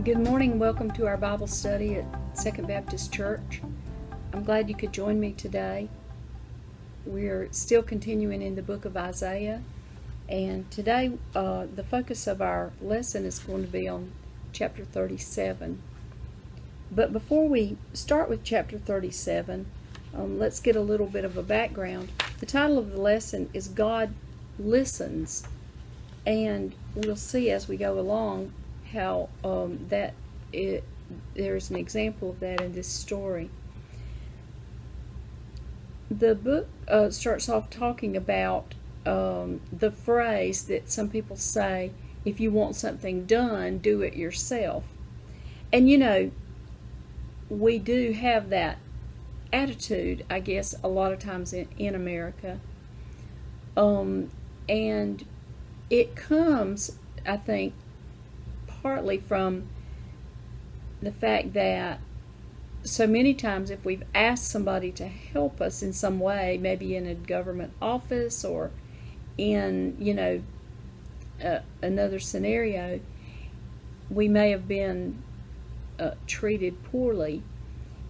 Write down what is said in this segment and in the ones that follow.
Good morning. Welcome to our Bible study at Second Baptist Church. I'm glad you could join me today. We're still continuing in the book of Isaiah, and today the focus of our lesson is going to be on chapter 37. But before we start with chapter 37, let's get a little bit of a background. The title of the lesson is God Listens, and we'll see as we go along how there's an example of that in this story. The book starts off talking about the phrase that some people say, if you want something done, do it yourself. And you know, we do have that attitude, I guess, a lot of times in America. And it comes, I think, partly from the fact that so many times if we've asked somebody to help us in some way, maybe in a government office or in, another scenario, we may have been treated poorly.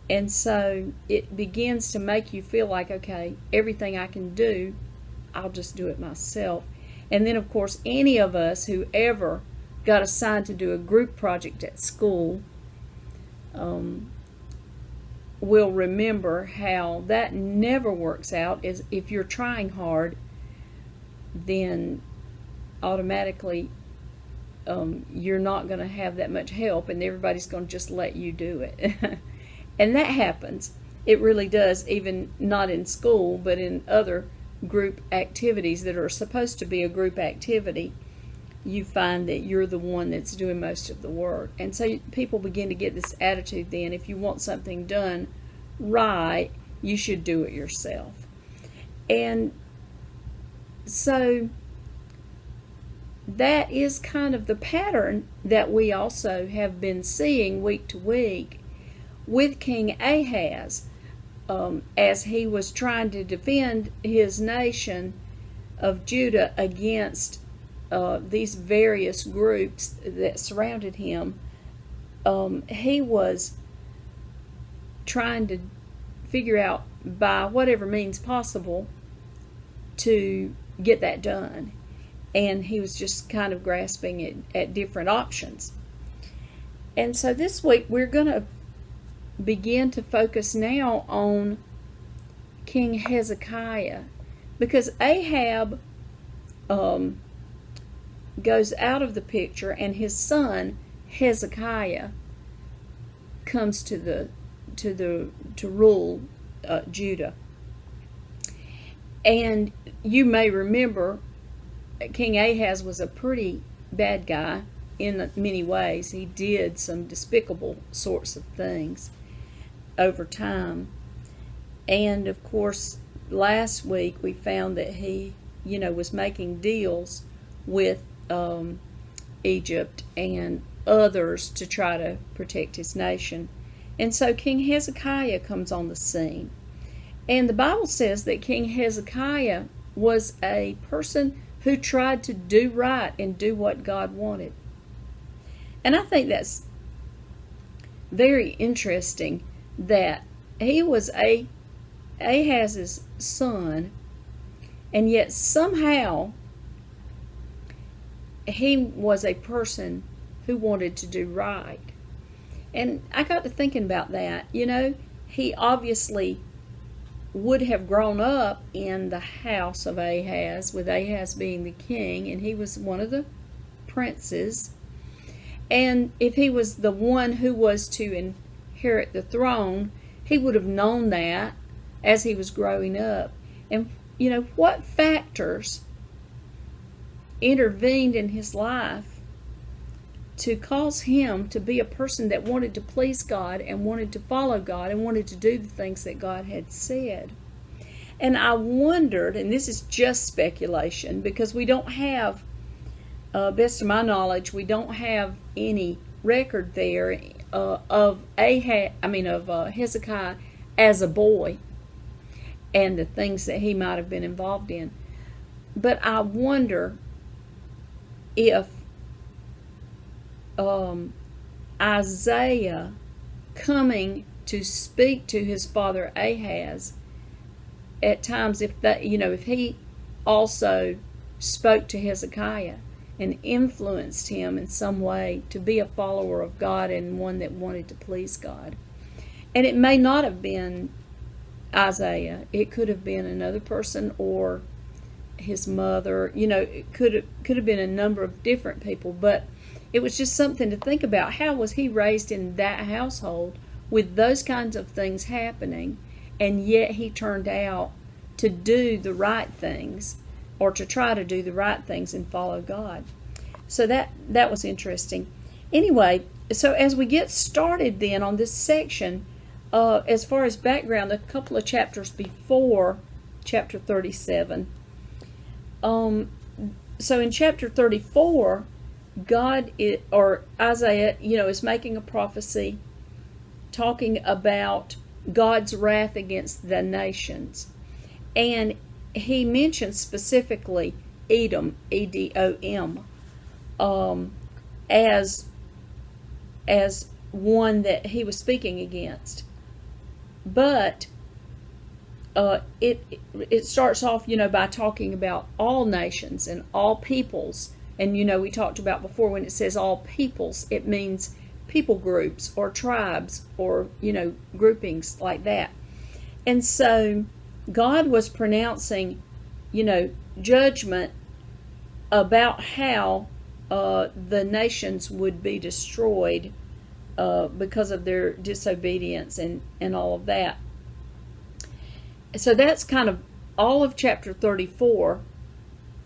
And so it begins to make you feel like, okay, everything I can do, I'll just do it myself. And then, of course, any of us who ever got assigned to do a group project at school will remember how that never works out. Is if you're trying hard, then automatically you're not going to have that much help, and everybody's going to just let you do it. And that happens. It really does, even not in school, but in other group activities that are supposed to be a group activity. You find that you're the one that's doing most of the work. And so people begin to get this attitude then, if you want something done right, you should do it yourself. And so that is kind of the pattern that we also have been seeing week to week with King Ahaz, as he was trying to defend his nation of Judah against these various groups that surrounded him. He was trying to figure out by whatever means possible to get that done. And he was just kind of grasping at different options. And so this week we're going to begin to focus now on King Hezekiah, because Ahab goes out of the picture, and his son Hezekiah comes to rule Judah. And you may remember King Ahaz was a pretty bad guy in many ways. He did some despicable sorts of things over time. And of course, last week we found that he, was making deals with Egypt and others to try to protect his nation. And so King Hezekiah comes on the scene. And the Bible says that King Hezekiah was a person who tried to do right and do what God wanted. And I think that's very interesting that he was Ahaz's son, and yet somehow he was a person who wanted to do right. And I got to thinking about that. He obviously would have grown up in the house of Ahaz, with Ahaz being the king, and he was one of the princes. And if he was the one who was to inherit the throne, he would have known that as he was growing up. And what factors intervened in his life to cause him to be a person that wanted to please God and wanted to follow God and wanted to do the things that God had said. And I wondered, and this is just speculation, because we don't have, best of my knowledge, we don't have any record there of Hezekiah as a boy and the things that he might have been involved in. But I wonder if Isaiah coming to speak to his father Ahaz, at times, if he also spoke to Hezekiah and influenced him in some way to be a follower of God and one that wanted to please God. And it may not have been Isaiah. It could have been another person or his mother. It could have been a number of different people, but it was just something to think about. How was he raised in that household with those kinds of things happening, and yet he turned out to do the right things, or to try to do the right things and follow God? So that was interesting. Anyway, so as we get started then on this section, as far as background, a couple of chapters before chapter 37. So in chapter 34, Isaiah, is making a prophecy talking about God's wrath against the nations. And he mentions specifically Edom, Edom, as one that he was speaking against. But it starts off, by talking about all nations and all peoples. And, we talked about before, when it says all peoples, it means people groups or tribes or, groupings like that. And so God was pronouncing, judgment about how the nations would be destroyed because of their disobedience and all of that. So that's kind of all of chapter 34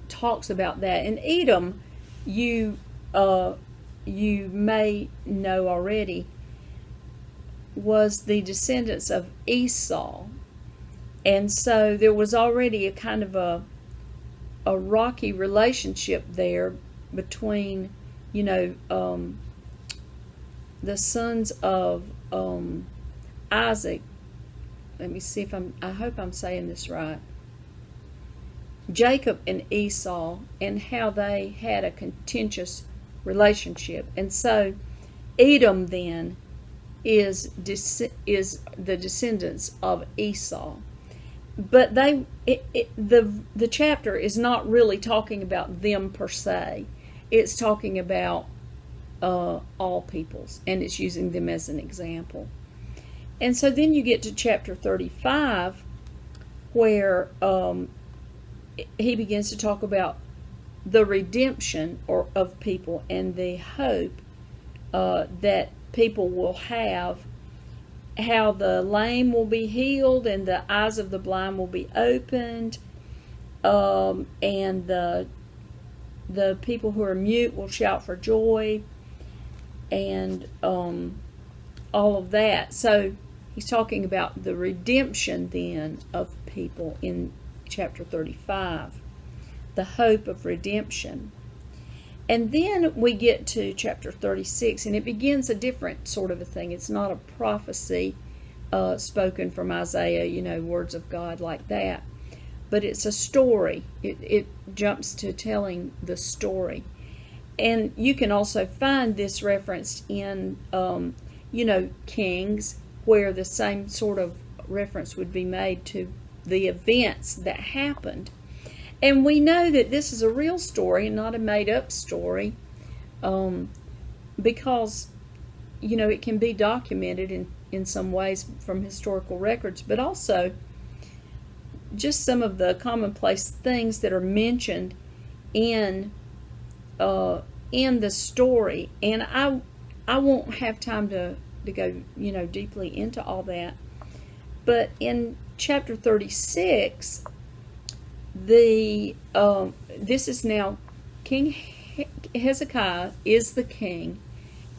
talks about that. And Edom, you may know already, was the descendants of Esau. And so there was already a kind of a rocky relationship there between, the sons of Isaac. Let me see I hope I'm saying this right. Jacob and Esau, and how they had a contentious relationship. And so Edom then is the descendants of Esau. But the chapter is not really talking about them per se. It's talking about all peoples, and it's using them as an example. And so then you get to chapter 35, where he begins to talk about the redemption of people and the hope that people will have, how the lame will be healed and the eyes of the blind will be opened, and the people who are mute will shout for joy, and all of that. So he's talking about the redemption then of people in chapter 35, the hope of redemption. And then we get to chapter 36, and it begins a different sort of a thing. It's not a prophecy spoken from Isaiah, words of God like that, but it's a story. It jumps to telling the story. And you can also find this referenced in, Kings, where the same sort of reference would be made to the events that happened. And we know that this is a real story and not a made-up story, because, it can be documented in some ways from historical records, but also just some of the commonplace things that are mentioned in the story. And I won't have time to go, deeply into all that. But in chapter 36, this is now King Hezekiah is the king,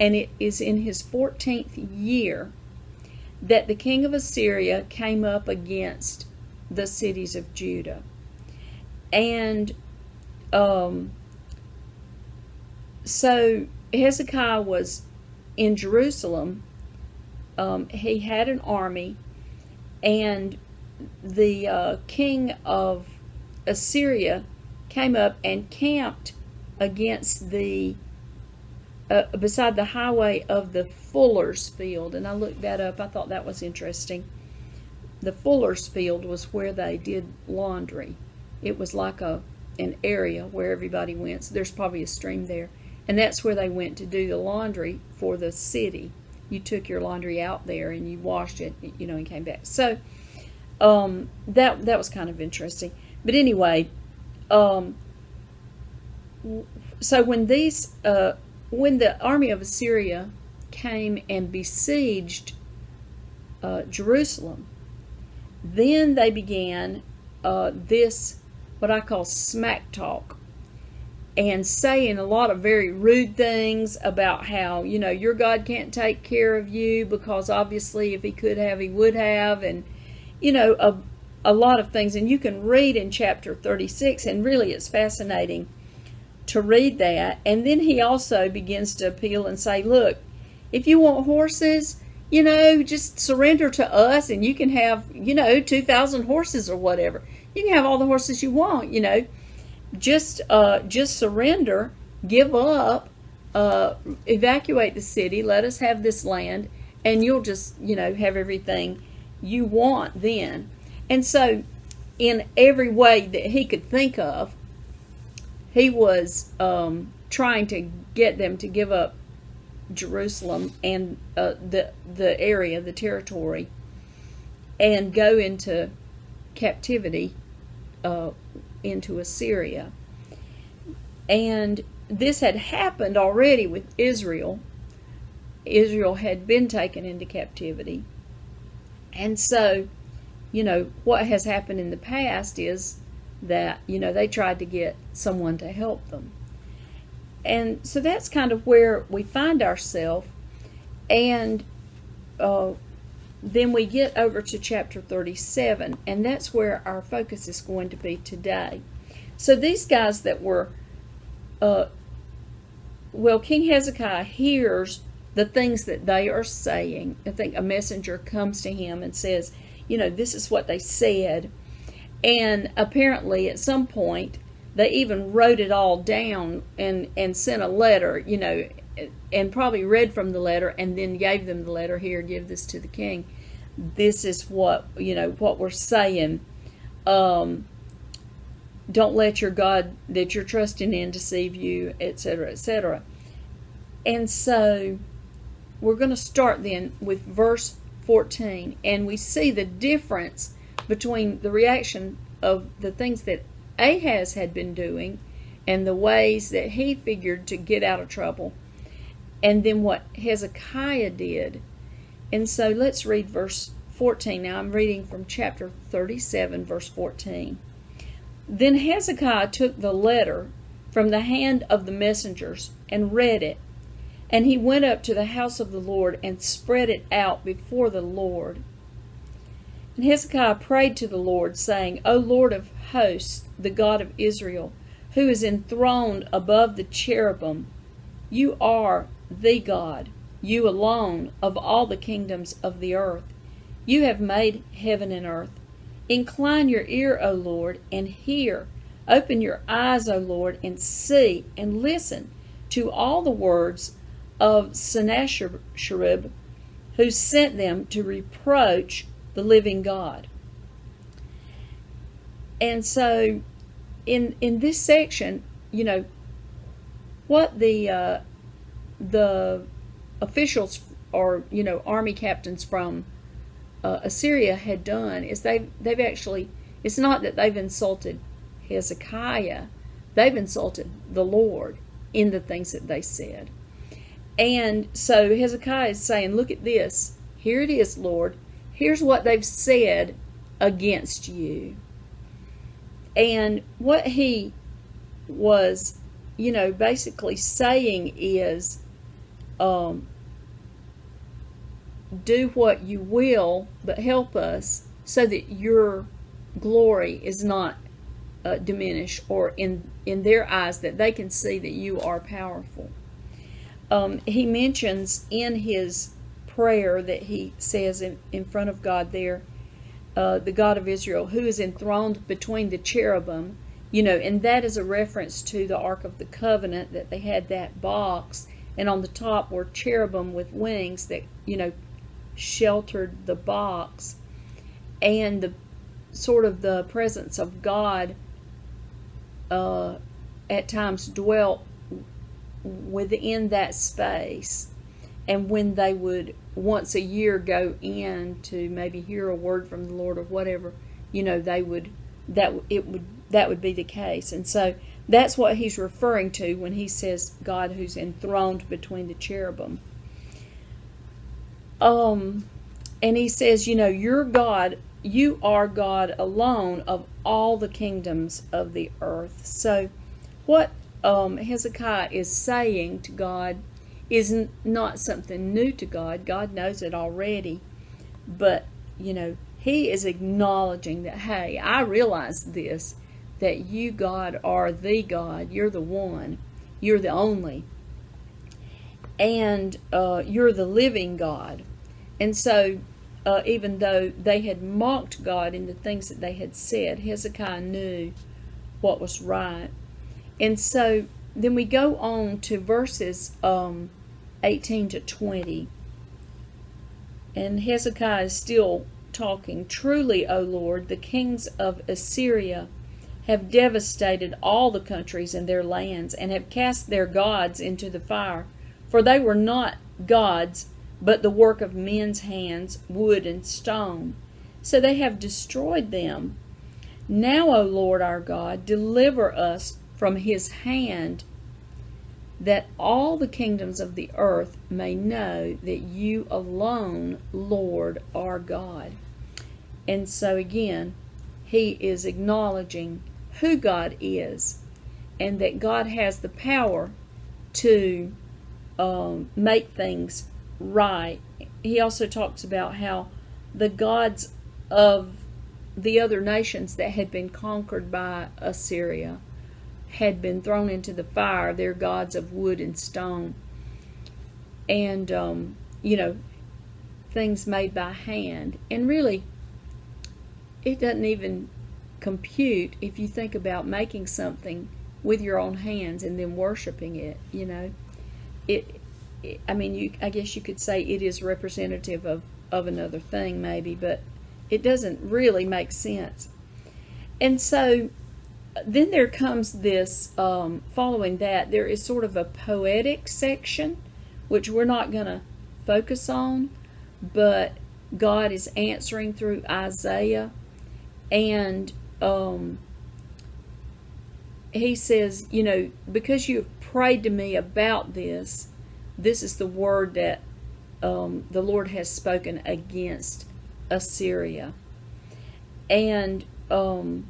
and it is in his 14th year that the king of Assyria came up against the cities of Judah. And so Hezekiah was in Jerusalem. He had an army, and the king of Assyria came up and camped against the beside the highway of the Fuller's Field. And I looked that up. I thought that was interesting. The Fuller's Field was where they did laundry. It was like an area where everybody went. So there's probably a stream there. And that's where they went to do the laundry for the city. You took your laundry out there and you washed it, and came back. So that was kind of interesting. But anyway, so when the army of Assyria came and besieged Jerusalem, then they began this, what I call smack talk, and saying a lot of very rude things about how, your God can't take care of you because obviously if he could have, he would have, and, a lot of things. And you can read in chapter 36, and really it's fascinating to read that. And then he also begins to appeal and say, look, if you want horses, just surrender to us and you can have, 2,000 horses or whatever. You can have all the horses you want, just surrender, give up, evacuate the city, let us have this land, and you'll just, have everything you want then. And so in every way that he could think of, he was trying to get them to give up Jerusalem and the area, the territory, and go into captivity into Assyria. And this had happened already with Israel. Israel had been taken into captivity. And so, what has happened in the past is that, they tried to get someone to help them. And so that's kind of where we find ourselves. And then we get over to chapter 37, and that's where our focus is going to be today. So these guys that were, King Hezekiah hears the things that they are saying. I think a messenger comes to him and says, this is what they said. And apparently at some point, they even wrote it all down and sent a letter, and probably read from the letter and then gave them the letter. Here, give this to the king. This is what, what we're saying. Don't let your God that you're trusting in deceive you, etc., etc. And so we're going to start then with verse 14, and we see the difference between the reaction of the things that Ahaz had been doing and the ways that he figured to get out of trouble, and then what Hezekiah did. And so let's read verse 14. Now I'm reading from chapter 37, verse 14. Then Hezekiah took the letter from the hand of the messengers and read it. And he went up to the house of the Lord and spread it out before the Lord. And Hezekiah prayed to the Lord, saying, O Lord of hosts, the God of Israel, who is enthroned above the cherubim, you are the God, you alone of all the kingdoms of the earth. You have made heaven and earth. Incline your ear, O Lord, and hear. Open your eyes, O Lord, and see, and listen to all the words of Sennacherib, who sent them to reproach the living God. And so in this section, what the officials or army captains from Assyria had done is they've actually, it's not that they've insulted Hezekiah, they've insulted the Lord in the things that they said. And so Hezekiah is saying, look at this, here it is, Lord, here's what they've said against you. And what he was, basically saying is, do what you will, but help us so that your glory is not diminished, or in their eyes that they can see that you are powerful. He mentions in his prayer that he says in front of God there, the God of Israel, who is enthroned between the cherubim, and that is a reference to the Ark of the Covenant, that they had that box, and on the top were cherubim with wings that, sheltered the box, and the sort of the presence of God at times dwelt within that space. And when they would once a year go in to maybe hear a word from the Lord or whatever, they would that would be the case. And so that's what he's referring to when he says God who's enthroned between the cherubim. And he says, you're God, you are God alone of all the kingdoms of the earth. So what Hezekiah is saying to God is not something new to God. God knows it already. But, he is acknowledging that, hey, I realize this, that you, God, are the God. You're the one. You're the only. And you're the living God. And so, even though they had mocked God in the things that they had said, Hezekiah knew what was right. And so, then we go on to verses 18 to 20. And Hezekiah is still talking. Truly, O Lord, the kings of Assyria have devastated all the countries and their lands, and have cast their gods into the fire. For they were not gods, but the work of men's hands, wood and stone. So they have destroyed them. Now, O Lord our God, deliver us from his hand, that all the kingdoms of the earth may know that you alone, Lord, are God. And so again, he is acknowledging who God is, and that God has the power to make things right. He also talks about how the gods of the other nations that had been conquered by Assyria had been thrown into the fire, their gods of wood and stone. And, things made by hand. And really, it doesn't even compute if you think about making something with your own hands and then worshiping it, I guess you could say it is representative of another thing maybe, but it doesn't really make sense. And so then there comes this, following that, there is sort of a poetic section, which we're not going to focus on, but God is answering through Isaiah, and he says, because you have prayed to me about this, this is the word that the Lord has spoken against Assyria. And part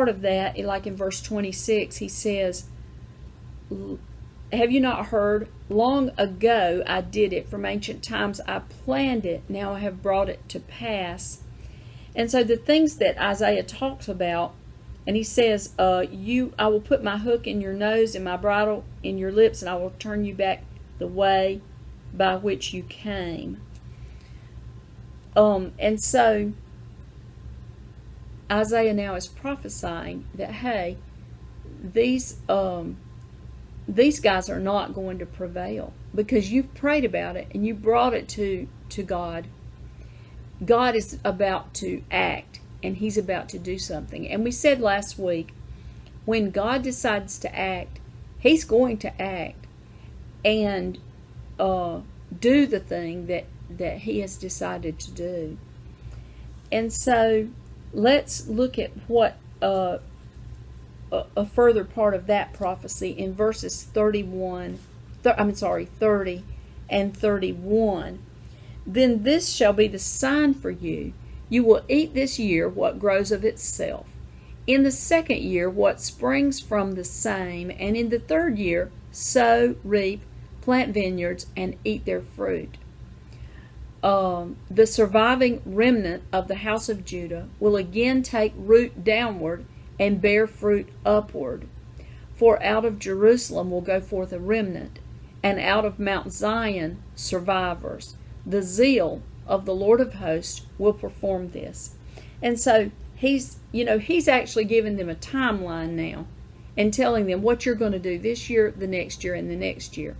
of that, like in verse 26, he says, have you not heard? Long ago I did it. From ancient times I planned it. Now I have brought it to pass. And so the things that Isaiah talks about, and he says, I will put my hook in your nose and my bridle in your lips, and I will turn you back the way by which you came. And so Isaiah now is prophesying that, hey, these guys are not going to prevail because you've prayed about it and you brought it to God. God is about to act, and he's about to do something. And we said last week, when God decides to act, he's going to act and do the thing that he has decided to do. And so let's look at what a further part of that prophecy in verses 30 and 31. Then this shall be the sign for you. You will eat this year what grows of itself. In the second year what springs from the same. And in the third year sow, reap, plant vineyards, and eat their fruit. The surviving remnant of the house of Judah will again take root downward and bear fruit upward. For out of Jerusalem will go forth a remnant, and out of Mount Zion survivors. The zeal of the Lord of hosts will perform this. And so he's actually given them a timeline now. and telling them what you're going to do this year, the next year, and the next year.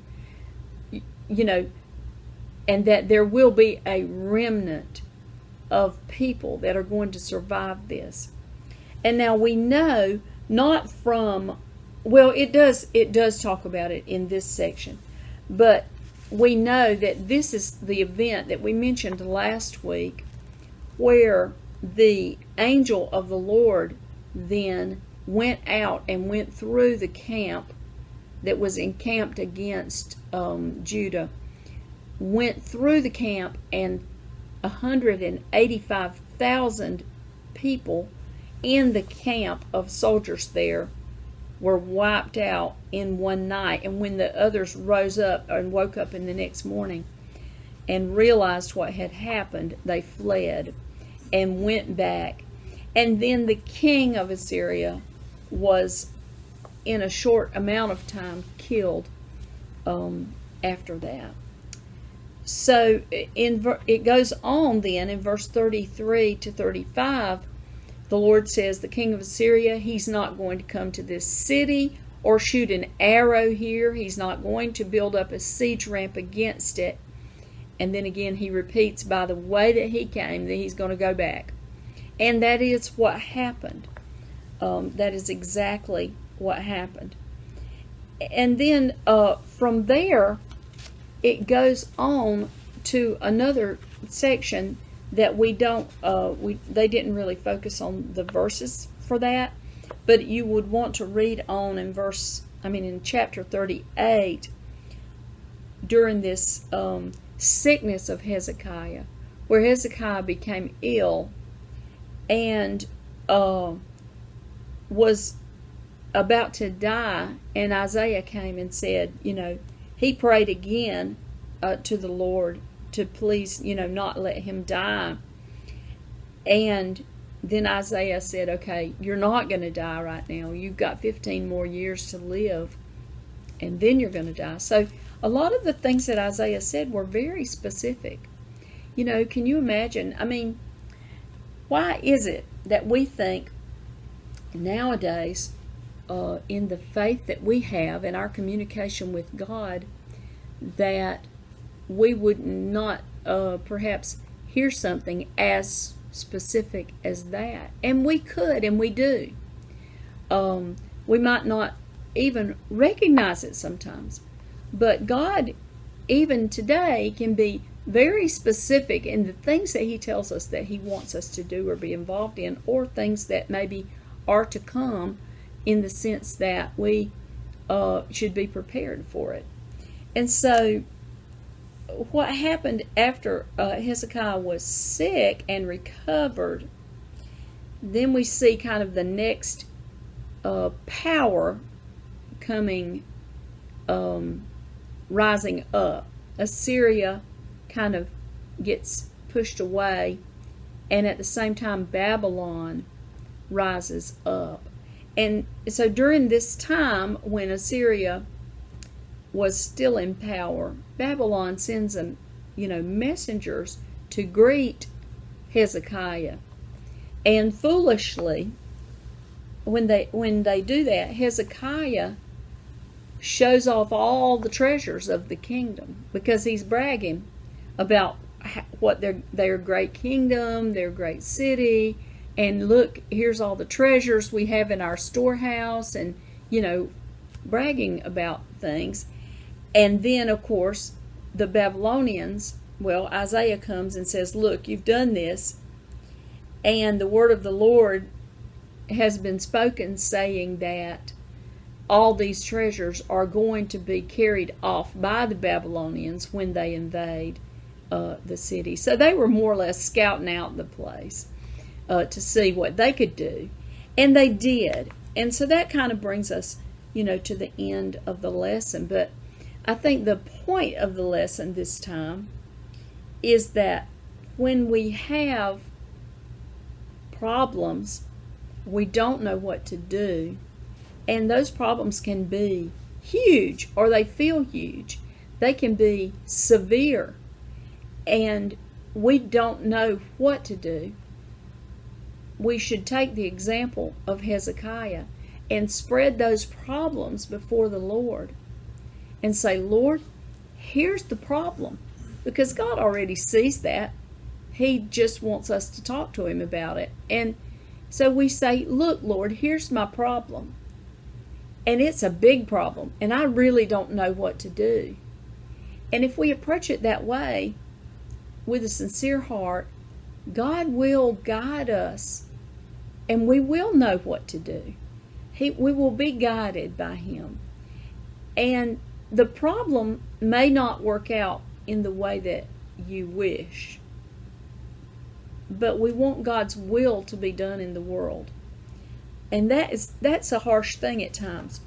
You know, and that there will be a remnant of people that are going to survive this. And now we know, not from, well, it does talk about it in this section, but we know that this is the event that we mentioned last week, where the angel of the Lord then went out and went through the camp that was encamped against Judah, went through the camp, and 185,000 people in the camp of soldiers there were wiped out in one night. And when the others rose up and woke up in the next morning and realized what had happened, they fled and went back. And then the king of Assyria was, in a short amount of time, killed after that. So it goes on then in verse 33 to 35. The Lord says the king of Assyria, he's not going to come to this city or shoot an arrow here. He's not going to build up a siege ramp against it. And then again he repeats, by the way that he came, that he's going to go back. And that is what happened. That is exactly what happened. And then from there, it goes on to another section that we don't, they didn't really focus on the verses for that, but you would want to read on in chapter 38, during this sickness of Hezekiah, where Hezekiah became ill and was about to die, and Isaiah came and said, he prayed again to the Lord to please, not let him die. And then Isaiah said, okay, you're not going to die right now. You've got 15 more years to live, and then you're going to die. So a lot of the things that Isaiah said were very specific. Can you imagine? Why is it that we think nowadays, in the faith that we have in our communication with God, that we would not perhaps hear something as specific as that? And we could, and we do. We might not even recognize it sometimes, but God, even today, can be very specific in the things that he tells us that he wants us to do or be involved in, or things that maybe are to come, in the sense that we should be prepared for it. And so what happened after Hezekiah was sick and recovered, then we see kind of the next power coming, rising up. Assyria kind of gets pushed away, and at the same time Babylon rises up. And so during this time, when Assyria was still in power, Babylon sends them, messengers to greet Hezekiah. And foolishly, when they do that, Hezekiah shows off all the treasures of the kingdom, because he's bragging about what their great kingdom, their great city, and look, here's all the treasures we have in our storehouse, and bragging about things. And then, of course, the Babylonians, Isaiah comes and says, look, you've done this, and the word of the Lord has been spoken, saying that all these treasures are going to be carried off by the Babylonians when they invade the city. So they were more or less scouting out the place to see what they could do, and they did. And so that kind of brings us, to the end of the lesson. But I think the point of the lesson this time is that when we have problems, we don't know what to do, and those problems can be huge, or they feel huge. They can be severe, and we don't know what to do. We should take the example of Hezekiah and spread those problems before the Lord and say, Lord, here's the problem. Because God already sees that. He just wants us to talk to Him about it. And so we say, look, Lord, here's my problem. And it's a big problem, and I really don't know what to do. And if we approach it that way, with a sincere heart, God will guide us, and we will know what to do. We will be guided by Him. And the problem may not work out in the way that you wish, but we want God's will to be done in the world. And that's a harsh thing at times.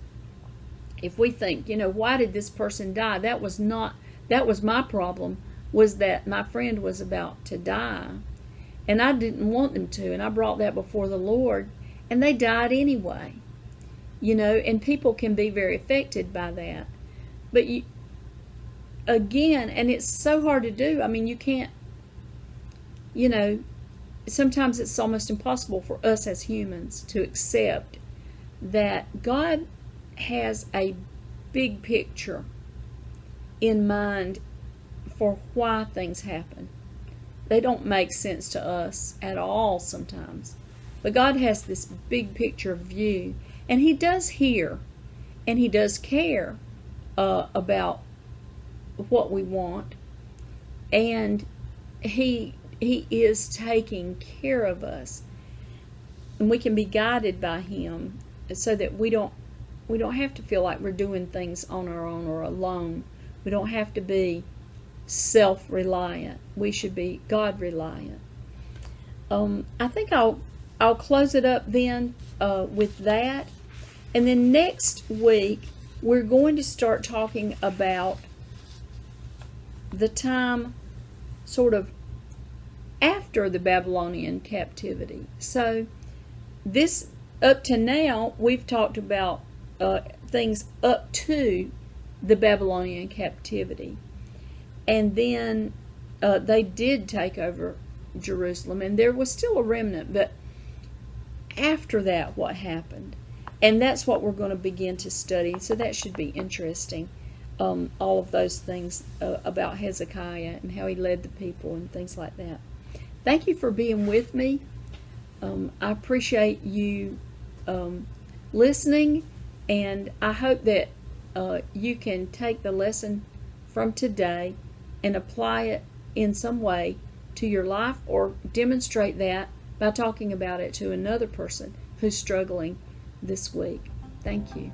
If we think, why did this person die? That was my problem, was that my friend was about to die. And I didn't want them to, and I brought that before the Lord, and they died anyway. And people can be very affected by that. But again, and it's so hard to do. I mean, you can't, sometimes it's almost impossible for us as humans to accept that God has a big picture in mind for why things happen. They don't make sense to us at all sometimes. But God has this big picture view, and He does hear, and He does care about what we want, and He is taking care of us, and we can be guided by Him so that we don't have to feel like we're doing things on our own or alone. We don't have to be self-reliant. We should be God-reliant. I think I'll close it up then with that, and then next week we're going to start talking about the time sort of after the Babylonian captivity. So this, up to now, we've talked about things up to the Babylonian captivity. And then they did take over Jerusalem, and there was still a remnant, but after that, what happened? And that's what we're going to begin to study, so that should be interesting. All of those things about Hezekiah and how he led the people and things like that. Thank you for being with me. I appreciate you listening, and I hope that you can take the lesson from today and apply it in some way to your life, or demonstrate that by talking about it to another person who's struggling this week. Thank you.